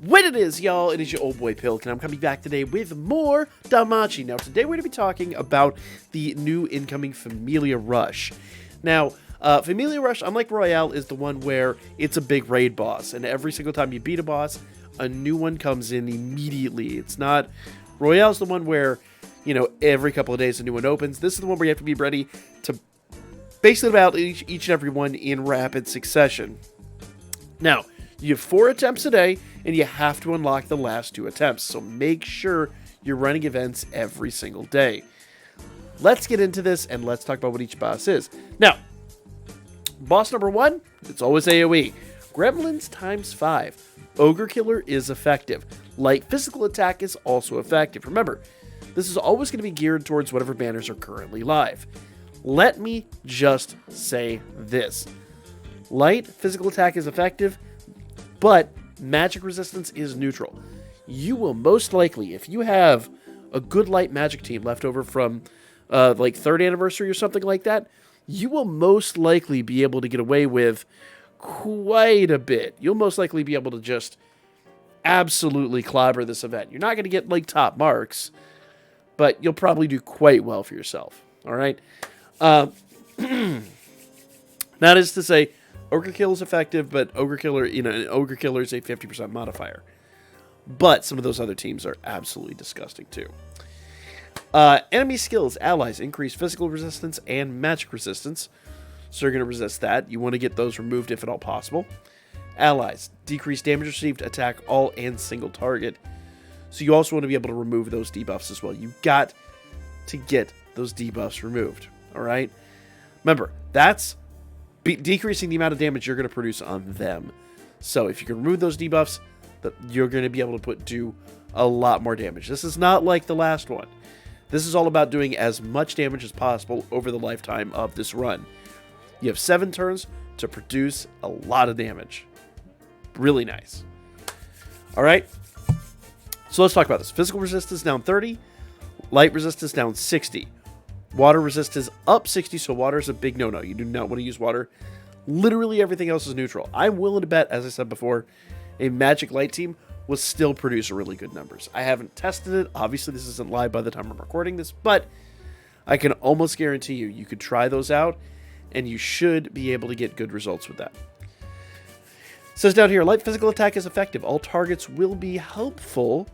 What it is, y'all, it is your old boy Pilk, and I'm coming back today with more Danmachi. Now, today we're going to be talking about the new incoming Familia Rush. Now, Familia Rush, unlike Royale, is the one where it's a big raid boss, and every single time you beat a boss, a new one comes in immediately. It's not... Royale's the one where, you know, every couple of days a new one opens. This is the one where you have to be ready to basically battle each and every one in rapid succession. Now, you have 4 attempts a day, and you have to unlock the last 2 attempts, so make sure you're running events every single day. Let's get into this, and let's talk about what each boss is. Now, boss number 1, it's always AoE. Gremlins times 5. Ogre Killer is effective. Light physical attack is also effective. Remember, this is always going to be geared towards whatever banners are currently live. Let me just say this. Light physical attack is effective, but magic resistance is neutral. You will most likely, if you have a good light magic team left over from like 3rd anniversary or something like that, you will most likely be able to get away with quite a bit. You'll most likely be able to just absolutely clobber this event. You're not going to get like top marks, but you'll probably do quite well for yourself. All right. That is to say, Ogre Kill is effective, but Ogre Killer, Ogre Killer is a 50% modifier. But some of those other teams are absolutely disgusting too. Enemy skills, allies increase physical resistance and magic resistance. So you're going to resist that. You want to get those removed if at all possible. Allies decrease damage received, attack all and single target. So you also want to be able to remove those debuffs as well. You got to get those debuffs removed. All right. Remember, that's decreasing the amount of damage you're going to produce on them. So if you can remove those debuffs, you're going to be able to do a lot more damage. This is not like the last one. This is all about doing as much damage as possible over the lifetime of this run. You have 7 turns to produce a lot of damage. Really nice. All right. So let's talk about this. Physical resistance down 30. Light resistance down 60. Water resistance up 60, so water is a big no-no. You do not want to use water. Literally everything else is neutral. I'm willing to bet, as I said before, a Magic Light team will still produce really good numbers. I haven't tested it. Obviously, this isn't live by the time I'm recording this, but I can almost guarantee you could try those out, and you should be able to get good results with that. It says down here, light physical attack is effective. All targets will be helpful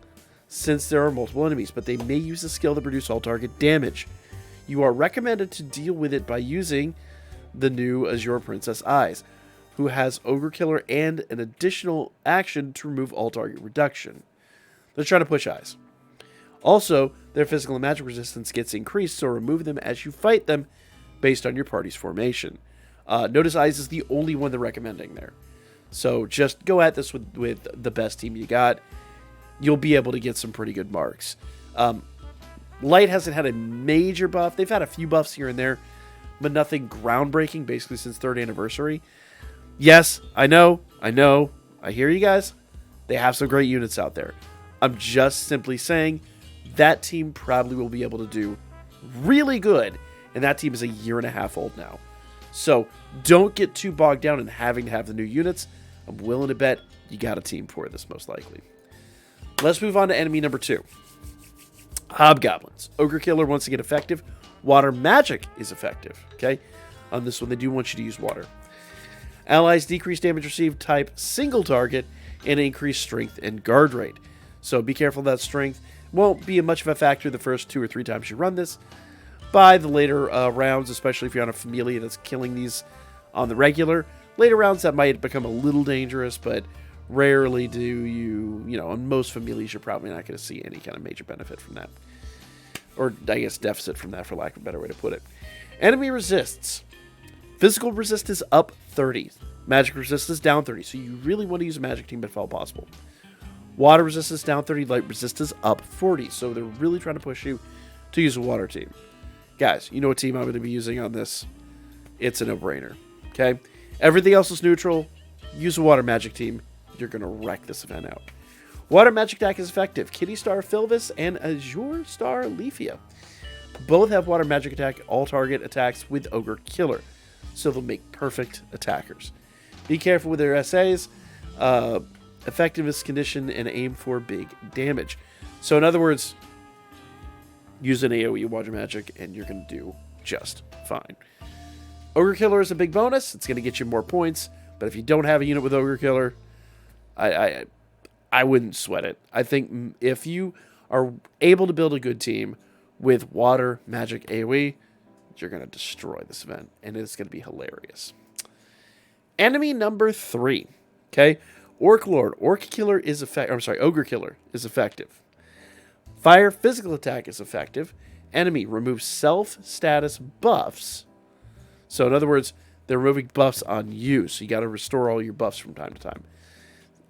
since there are multiple enemies, but they may use a skill to produce all target damage. You are recommended to deal with it by using the new Azure Princess Eyes, who has Ogre Killer and an additional action to remove all target reduction. They're trying to push Eyes. Also, their physical and magic resistance gets increased, so remove them as you fight them based on your party's formation. Notice Eyes is the only one they're recommending there. So just go at this with the best team you got. You'll be able to get some pretty good marks. Light hasn't had a major buff. They've had a few buffs here and there, but nothing groundbreaking basically since 3rd anniversary. Yes, I know. I hear you guys. They have some great units out there. I'm just simply saying that team probably will be able to do really good, and that team is a 1.5 years old now. So don't get too bogged down in having to have the new units. I'm willing to bet you got a team for this most likely. Let's move on to enemy number 2. Hobgoblins. Ogre Killer, once again, effective. Water magic is effective, okay? On this one, they do want you to use water. Allies decrease damage received, type single target, and increase strength and guard rate. So be careful of that strength. Won't be much of a factor the first 2 or 3 times you run this. By the later rounds, especially if you're on a Familia that's killing these on the regular, later rounds that might become a little dangerous, but rarely do you on most Familias, you're probably not going to see any kind of major benefit from that. Or, I guess, deficit from that, for lack of a better way to put it. Enemy resists. Physical resistance up 30. Magic resistance down 30. So you really want to use a magic team if at all possible. Water resistance down 30. Light resistance up 40. So they're really trying to push you to use a water team. Guys, you know what team I'm going to be using on this? It's a no-brainer. Okay? Everything else is neutral. Use a water magic team. You're going to wreck this event out. Water magic attack is effective. Kitty Star Filvis and Azure Star Leafia both have water magic attack, all target attacks with Ogre Killer. So they'll make perfect attackers. Be careful with their SAs. effectiveness condition, and aim for big damage. So in other words, use an AoE Water Magic and you're going to do just fine. Ogre Killer is a big bonus. It's going to get you more points. But if you don't have a unit with Ogre Killer, I wouldn't sweat it. I think if you are able to build a good team with Water Magic AoE, you're going to destroy this event. And it's going to be hilarious. Enemy number 3. Okay? Orc Lord. Ogre Killer is effective. Fire physical attack is effective. Enemy removes self-status buffs. So in other words, they're removing buffs on you. So you got to restore all your buffs from time to time.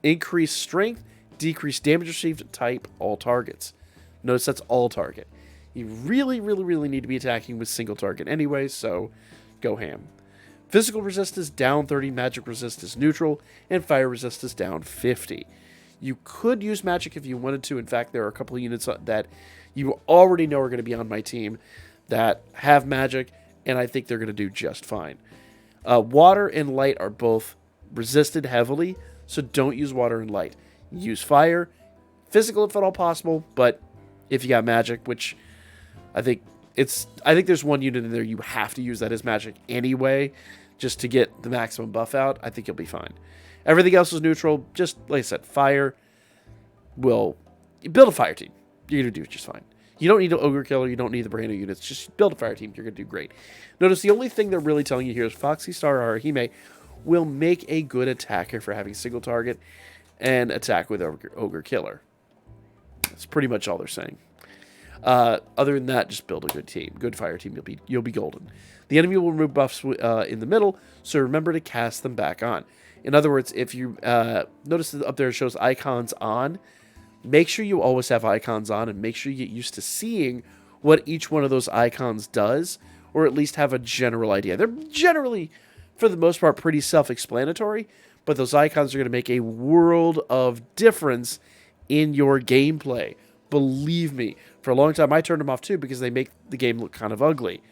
Increase strength, decrease damage received, type all targets. Notice that's all target. You really, really, really need to be attacking with single target anyway, so go ham. Physical resist is down 30, magic resist is neutral, and fire resist is down 50. You could use magic if you wanted to. In fact, there are a couple of units that you already know are going to be on my team that have magic, and I think they're going to do just fine. Water and light are both resisted heavily, so don't use water and light. Use fire, physical if at all possible, but if you got magic, which I think there's one unit in there you have to use that as magic anyway, just to get the maximum buff out, I think you'll be fine. Everything else is neutral. Just like I said, fire will build a fire team. You're going to do just fine. You don't need an Ogre Killer. You don't need the brand new units. Just build a fire team. You're going to do great. Notice the only thing they're really telling you here is Foxy Star Arahime will make a good attacker for having single target and attack with Ogre Killer. That's pretty much all they're saying. Other than that, just build a good team. Good fire team. You'll be golden. The enemy will remove buffs in the middle, so remember to cast them back on. In other words, if you notice that up there it shows icons on, make sure you always have icons on and make sure you get used to seeing what each one of those icons does, or at least have a general idea. They're generally, for the most part, pretty self-explanatory, but those icons are going to make a world of difference in your gameplay. Believe me, for a long time I turned them off too because they make the game look kind of ugly.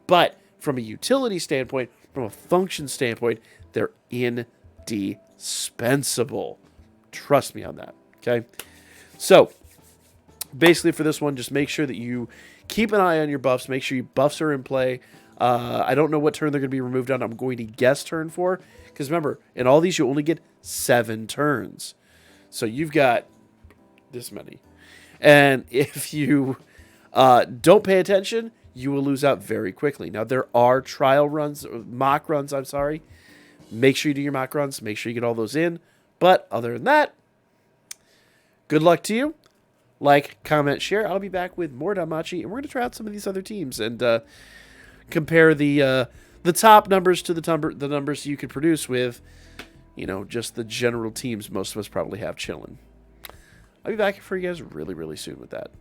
But from a utility standpoint, from a function standpoint, they're indispensable. Trust me on that, okay? So, basically for this one, just make sure that you keep an eye on your buffs. Make sure your buffs are in play. I don't know what turn they're going to be removed on. I'm going to guess turn 4. Because remember, in all these, you only get 7 turns. So you've got this many. And if you don't pay attention, you will lose out very quickly. Now, there are trial runs, or mock runs, I'm sorry. Make sure you do your mock runs. Make sure you get all those in. But other than that, good luck to you. Like, comment, share. I'll be back with more Danmachi, and we're going to try out some of these other teams and compare the top numbers to the numbers you could produce with, just the general teams most of us probably have chilling. I'll be back for you guys really, really soon with that.